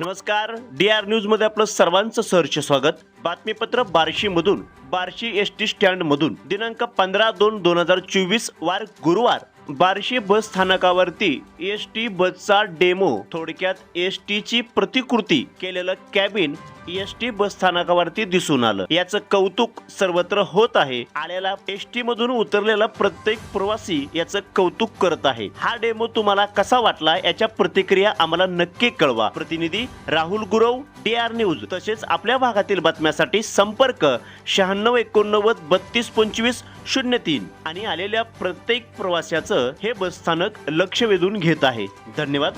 नमस्कार, DR. News मध्ये आपलं सर्वांचं सहर्ष स्वागत। बातमीपत्र बार्शी मधून, बार्शी एसटी स्टँड मधून दिनांक 15/2/2024 वार गुरुवार बार्शी बस स्थानकावरती एसटी बसचा डेमो, थोडक्यात एसटी ची प्रतिकृती केलेलं कॅबिन एसटी बस स्थानकावरती दिसून आलं। याचं कौतुक सर्वत्र होत आहे। आलेला एसटी मधून उतरलेला प्रत्येक प्रवासी याचं कौतुक करत आहे। हा डेमो तुम्हाला कसा वाटला याच्या प्रतिक्रिया आम्हाला नक्की कळवा। प्रतिनिधी राहुल गुरव, डी.आर. न्यूज। तसेच आपल्या भागातील बातम्यांसाठी संपर्क 9689322503 आणि आलेल्या प्रत्येक प्रवाशाचं हे बस स्थानक लक्ष वेधून घेत आहे। धन्यवाद।